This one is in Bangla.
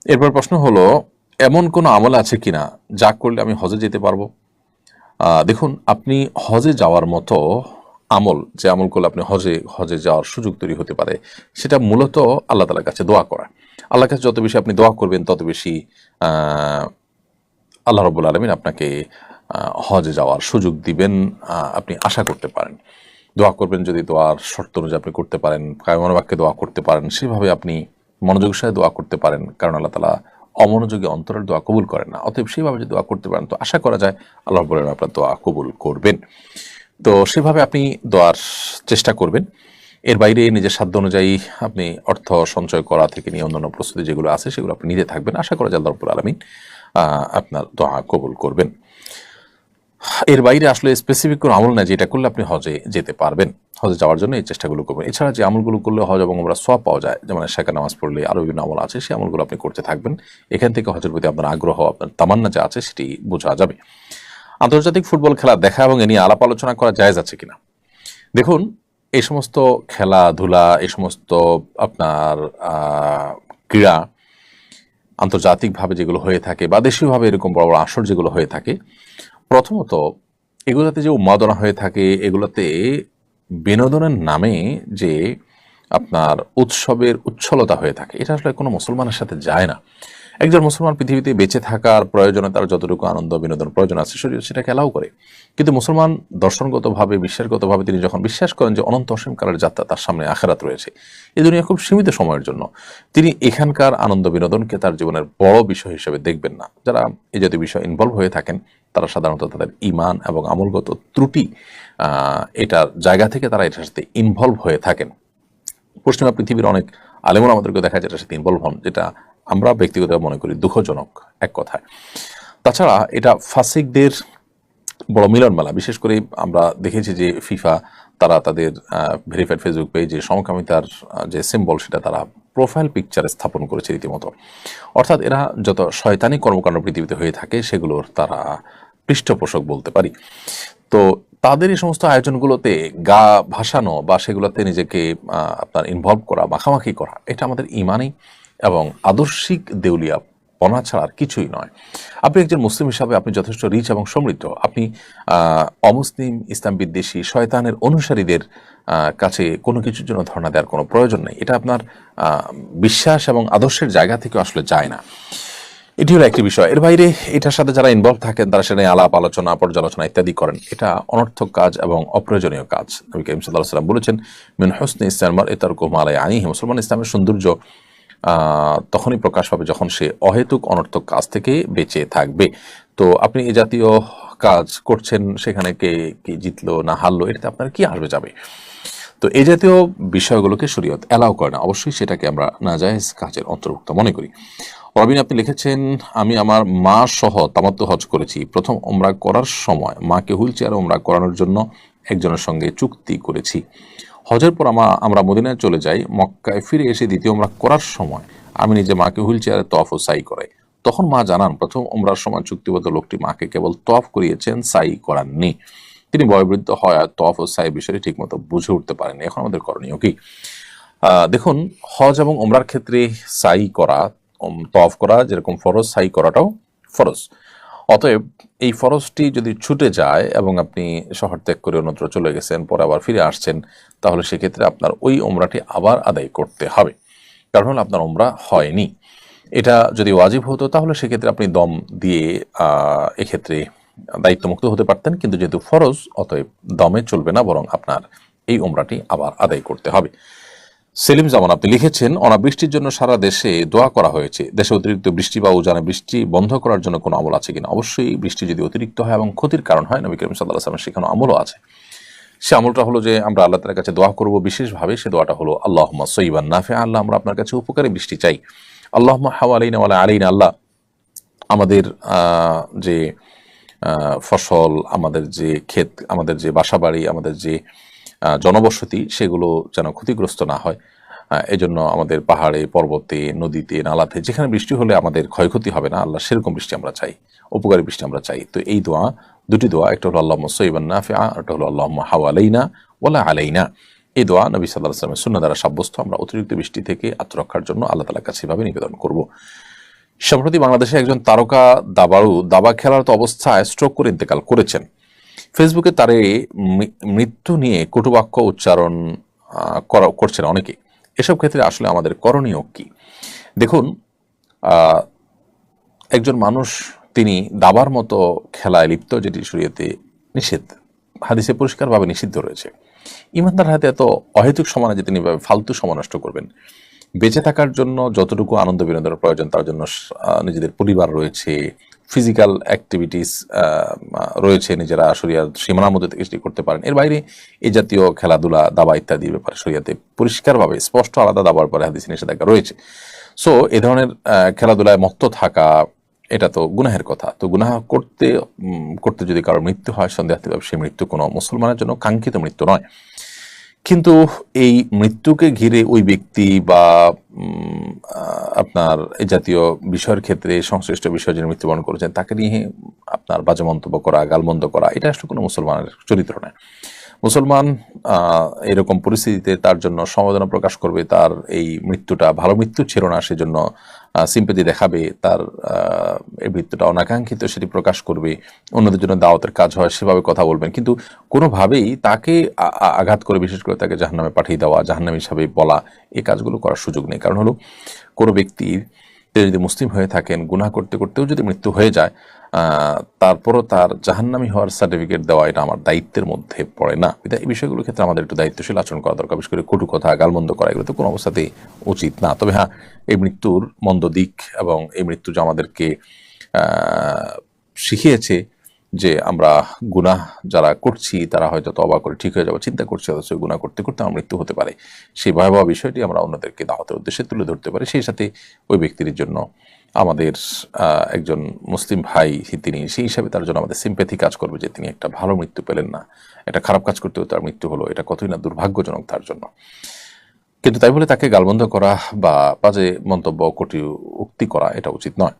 এরপর প্রশ্ন হলো, এমন কোনো আমল আছে কিনা যা করলে আমি হজে যেতে পারবো? দেখুন, আপনি হজে যাওয়ার মতো আমল, যে আমল করলে আপনি হজে হজে যাওয়ার সুযোগ তৈরি হতে পারে, সেটা মূলত আল্লাহ তাআলার কাছে দোয়া করা। আল্লাহর কাছে যত বেশি আপনি দোয়া করবেন, তত বেশি আহ, আল্লাহ রব্বুল আলমিন আপনাকে হজে যাওয়ার সুযোগ দিবেন, আপনি আশা করতে পারেন। দোয়া করবেন, যদি দোয়ার শর্ত অনুযায়ী আপনি করতে পারেন, কায়মনোবাক্যে বাক্যে দোয়া করতে পারেন, সেভাবে আপনি মনোযোগের সাথে দোয়া করতে পারেন, কারণ আল্লাহ তাআলা অমনোযোগী অন্তরের দোয়া কবুল করেন না। অতএব সেইভাবে যদি দোয়া করতে পারেন, তো আশা করা যায় আল্লাহ রাব্বুল আলামিন আপনার দোয়া কবুল করবেন। তো সেভাবে আপনি দোয়ার চেষ্টা করবেন। এর বাইরে নিজের সাধ্য অনুযায়ী আপনি অর্থ সঞ্চয় করা থেকে নিয়ে অন্যান্য প্রস্তুতি যেগুলো আছে সেগুলো আপনি নিতে থাকবেন। আশা করা যায় আল্লাহ রাব্বুল আলামিন আপনার দোয়া কবুল করবেন। এর বাইরে আসলে স্পেসিফিক কোনো আমল না যে এটা করলে আপনি হজে যেতে পারবেন। হজে যাওয়ার জন্য এই চেষ্টাগুলো করবেন। এছাড়া যে আমলগুলো করলে হজ এবং ওমরার সওয়াব পাওয়া যায়, যেমন এশাকে নামাজ পড়লে আরও বিভিন্ন আমল আছে, সেই আমলগুলো আপনি করতে থাকবেন। এখান থেকে হজের প্রতি আপনার আগ্রহ, আপনার তামান্না যা আছে সেটি বোঝা যাবে। আন্তর্জাতিক ফুটবল খেলা দেখা এবং এ নিয়ে আলাপ আলোচনা করা জায়েজ আছে কিনা? দেখুন, এই সমস্ত খেলাধুলা, এই সমস্ত আপনার ক্রীড়া আন্তর্জাতিকভাবে যেগুলো হয়ে থাকে বা দেশীয়ভাবে এরকম বড় বড় আসর যেগুলো হয়ে থাকে, প্রথমত এগুলোতে যে উন্মাদনা হয়ে থাকে, এগুলোতে বিনোদনের নামে যে আপনার উৎসবের উচ্ছলতা হয়ে থাকে, এটা আসলে কোনো মুসলমানের সাথে যায় না। একজন মুসলমান পৃথিবীতে বেঁচে থাকার প্রয়োজনে তার যতটুকু আনন্দ বিনোদন প্রয়োজন আছে শরীর সেটাকে অ্যালাউ করে। কিন্তু মুসলমান দর্শনগতভাবে, বিশ্বাসগতভাবে তিনি যখন বিশ্বাস করেন যে অনন্ত অসীম কালের যাত্রা, তার সামনে আখিরাত রয়েছে, এই দুনিয়া খুব সীমিত সময়ের জন্য, তিনি এখানকার আনন্দ বিনোদনকে তার জীবনের বড় বিষয় হিসেবে দেখবেন না। যারা এই জাতীয় বিষয় ইনভলভ হয়ে থাকেন, তারা সাধারণত তাদের ঈমান এবং আমলগত ত্রুটি এটার জায়গা থেকে তারা এটার সাথে ইনভলভ হয়ে থাকেন। পশ্চিমা পৃথিবীর অনেক আলেমরা আমাদেরকে দেখা যায় এটার সাথে ইনভলভ হন, যেটা আমরা ব্যক্তিগতভাবে মনে করি দুঃখজনক এক কথায়। তাছাড়া এটা ফাসিকদের বড় মিলন মেলা। বিশেষ করে আমরা দেখেছি যে ফিফা, তারা তাদের ভেরিফাইড ফেসবুক পেজে সমকামিতার যে সিম্বল সেটা তারা প্রোফাইল পিকচারে স্থাপন করেছে রীতিমতো। অর্থাৎ এরা যত শয়তানি কর্মকাণ্ড পৃথিবীতে হয়ে থাকে সেগুলোর তারা পৃষ্ঠপোষক বলতে পারি। তো তাদের এই সমস্ত আয়োজনগুলোতে গা ভাসানো বা সেগুলোতে নিজেকে আপনার ইনভলভ করা, মাখামাখি করা, এটা আমাদের ইমানি এবং আদর্শিক দেউলিয়া পনা ছাড়া আর কিছুই নয়। আপনি একজন মুসলিম হিসাবে আপনি যথেষ্ট রিচ এবং সমৃদ্ধ। আপনি অমুসলিম, ইসলাম বিদ্বেষী, শয়তানের অনুসারীদের কাছে কোনো কিছুর জন্য ধর্ণা দেওয়ার কোনো প্রয়োজন নেই। এটা আপনার বিশ্বাস এবং আদর্শের জায়গা থেকে আসলে যায় না। এটি হলো একটি বিষয়। এর বাইরে এটার সাথে যারা ইনভলভ থাকেন, তারা সেটা নিয়ে আলাপ আলোচনা, পর্যালোচনা ইত্যাদি করেন, এটা অনর্থক কাজ এবং অপ্রয়োজনীয় কাজ। নবী করিম সাল্লাল্লাহু আলাইহি ওয়াসাল্লাম বলেছেন, মিন হুসনি ইসলামিল মারই তারকুহু মা লা ইয়ানিহি। মুসলমান ইসলামের সৌন্দর্য তখনই প্রকাশ পাবে যখন সে অহেতুক অনর্থক কাজ থেকে বেঁচে থাকবে। তো আপনি এই জাতীয় কাজ করছেন, সেখানে কে কি জিতলো না হারলো, এটাতে আপনার কি আসবে যাবে? তো এই জাতীয় বিষয়গুলোকে শরীয়ত অ্যালাউ করে না। অবশ্যই সেটাকে আমরা নাজায়েজ কাজের অন্তর্ভুক্ত মনে করি। রবিন, আপনি লিখেছেন, আমি আমার মা সহ তামাত্তু হজ করেছি। প্রথম ওমরা করার সময় মাকে হুইল চেয়ারে ওমরা করানোর জন্য একজনের সঙ্গে চুক্তি করেছি। হজের পর আমরা মদিনায় চলে যাই। মক্কায় ফিরে এসে দ্বিতীয় ওমরা করার সময় আমি নিজে মাকে হুইল চেয়ারে তওয়াফ ও সাই করাই। তখন মা জানান, প্রথম ওমরার সময় চুক্তিবদ্ধ লোকটি মাকে কেবল তওয়াফ করিয়েছেন, সাই করাননি। তিনি বয়োবৃদ্ধ হয় আর তওয়াফ ও সাই বিষয়টি ঠিকমতো বুঝে উঠতে পারেননি। এখন আমাদের করণীয় কি? দেখুন, হজ এবং ওমরার ক্ষেত্রে সাই করা, তওয়াফ করা যেরকম ফরজ, সাই করাটাও ফরজ। অতএব এই ফরজটি যদি ছুটে যায় এবং আপনি শহর ত্যাগ করে অন্যত্র চলে গেছেন, পরে আবার ফিরে আসছেন, তাহলে সেক্ষেত্রে আপনার ওই ওমরাটি আবার আদায় করতে হবে, কারণ হলো আপনার ওমরা হয়নি। এটা যদি ওয়াজিব হতো তাহলে সেক্ষেত্রে আপনি দম দিয়ে এক্ষেত্রে দায়িত্বমুক্ত হতে পারতেন, কিন্তু যেহেতু ফরজ, অতএব দমে চলবে না, বরং আপনার এই ওমরাটি আবার আদায় করতে হবে। সেলিম জামান, আপনি লিখেছেন, অনাবৃষ্টির জন্য সারা দেশে দোয়া করা হয়েছে। দেশে অতিরিক্ত বৃষ্টি বা উজানে বৃষ্টি বন্ধ করার জন্য কোনো আমল আছে কিনা? অবশ্যই বৃষ্টি যদি অতিরিক্ত হয় এবং ক্ষতির কারণ হয়, নবী করিম সাল্লাল্লাহু আলাইহি ওয়াসাল্লামের শেখানো আমলও আছে। সে আমলটা হলো যে আমরা আল্লাহ তাআলার কাছে দোয়া করব বিশেষভাবে। সে দোয়াটা হলো, আল্লাহুম্মা সাইয়্যিবান নাফিআ। আল্লাহ, আমরা আপনার কাছে উপকারী বৃষ্টি চাই। আল্লাহুম্মা হাওয়ালাইনা ওয়ালা আলাইনা। আল্লাহ, আমাদের যে ফসল, আমাদের যে ক্ষেত, আমাদের যে বাসাবাড়ি, আমাদের যে জনবসতি, সেগুলো যেন ক্ষতিগ্রস্ত না হয়। এজন্য আমাদের পাহাড়ে, পর্বতে, নদীতে, নালাতে যেখানে বৃষ্টি হলে আমাদের ক্ষয়ক্ষতি হবে না, আল্লাহ সেরকম বৃষ্টি আমরা চাই, উপকারী বৃষ্টি আমরা চাই। তো এই দোয়া, দুটি দোয়া, একটা হলো আল্লাহুম্মা সাইয়্যিবান নাফিআ, একটা হলো আল্লাহুম্মা হাওয়ালাইনা ওয়ালা আলাইনা। এই দোয়া নবী সাল্লাল্লাহু আলাইহি ওয়াসাল্লামের সুন্নাহ দ্বারা সাব্যস্ত। আমরা অতিরিক্ত বৃষ্টি থেকে আত্মরক্ষার জন্য আল্লাহ তাআলার কাছে এভাবে নিবেদন করব। সম্প্রতি বাংলাদেশে একজন তারকা দাবাড়ু দাবা খেলারত অবস্থায় স্ট্রোক করে ইন্তেকাল করেছেন। ফেসবুকে তার এই মৃত্যু নিয়ে কটুবাক্য উচ্চারণ করছেন অনেকে। এসব ক্ষেত্রে আসলে আমাদের করণীয় কি? দেখুন, আহ, একজন মানুষ তিনি দাবার মতো খেলায় লিপ্ত, যেটি শরীয়তে নিষেধ, হাদিসে পরিষ্কারভাবে নিষিদ্ধ রয়েছে। ইমানদার হাতে এত অহেতুক সময় যে তিনি ফালতু সময় নষ্ট করবেন। বেঁচে থাকার জন্য যতটুকু আনন্দ বিনোদনের প্রয়োজন, তার জন্য নিজেদের পরিবার রয়েছে, ফিজিক্যাল অ্যাক্টিভিটিস রয়েছে, নিজেরা শরিয়ার সীমানার মধ্যে থেকে সেটি করতে পারেন। এর বাইরে এই জাতীয় খেলাধুলা, দাবা ইত্যাদির ব্যাপারে শরিয়াতে পরিষ্কারভাবে স্পষ্ট আলাদা দাবার পরে হাদিসে নিষেধাজ্ঞা রয়েছে। সো এ ধরনের খেলাধুলায় মত্ত থাকা, এটা তো গুনাহের কথা। তো গুনাহ করতে করতে যদি কারোর মৃত্যু হয়, সন্দেহাতীতভাবে সেই মৃত্যু কোনো মুসলমানের জন্য কাঙ্ক্ষিত মৃত্যু নয়। কিন্তু এই মৃত্যুকে ঘিরে ওই ব্যক্তি বা আপনার এই জাতীয় বিষয়ের ক্ষেত্রে সংশ্লিষ্ট বিষয় যিনি মৃত্যুবরণ করেছেন তাকে নিয়ে আপনার বাজে মন্তব্য করা, গালমন্দ করা, এটা আসলে কোনো মুসলমানের চরিত্র নয়। মুসলমান এরকম পরিস্থিতিতে তার জন্য সমবেদনা প্রকাশ করবে, তার এই মৃত্যুটা ভালো মৃত্যু ছিল না সেজন্য সিম্পেথি দেখাবে, তার এই মৃত্যুটা অনাকাঙ্ক্ষিত সেটি প্রকাশ করবে, অন্যদের জন্য দাওয়াতের কাজ হয় সেভাবে কথা বলবেন। কিন্তু কোনোভাবেই তাকে আঘাত করে, বিশেষ করে তাকে জাহান্নামে পাঠিয়ে দেওয়া, জাহান্নামী হিসাবে বলা, এই কাজগুলো করার সুযোগ নেই। কারণ হলো, কোনো ব্যক্তির যদি মুসলিম হয়ে থাকেন, গুনাহ করতে করতেও যদি মৃত্যু হয়ে যায়, তারপরও তার জাহান্নামী হওয়ার সার্টিফিকেট দেওয়া এটা আমার দায়িত্বের মধ্যে পড়ে না। এই বিষয়গুলোর ক্ষেত্রে আমাদের একটু দায়িত্বশীল আচরণ করা দরকার। বিশেষ করে কটু কথা, গালমন্দ করা, এগুলো তো কোনো অবস্থাতেই উচিত না। তবে হ্যাঁ, এই মৃত্যুর মন্দ দিক এবং এই মৃত্যু যে আমাদেরকে শিখিয়েছে যে আমরা গুনাহ যারা করছি তারা হয়তো তওবা করে ঠিক হয়ে যাবে চিন্তা করছে, অথচ গুনাহ করতে করতে আমার মৃত্যু হতে পারে, সেই ভয়াবহ বিষয়টি আমরা অন্যদেরকে দাওয়াতের উদ্দেশ্যে তুলে ধরতে পারি। সেই সাথে ওই ব্যক্তির জন্য আমাদের একজন মুসলিম ভাই তিনি, সেই হিসাবে তার জন্য আমাদের সিম্প্যাথি কাজ করবে যে তিনি একটা ভালো মৃত্যু পেলেন না, একটা খারাপ কাজ করতেও তার মৃত্যু হলো, এটা কতই না দুর্ভাগ্যজনক তার জন্য। কিন্তু তাই বলে তাকে গালমন্দ করা বা বাজে মন্তব্য, কটু উক্তি করা, এটা উচিত নয়।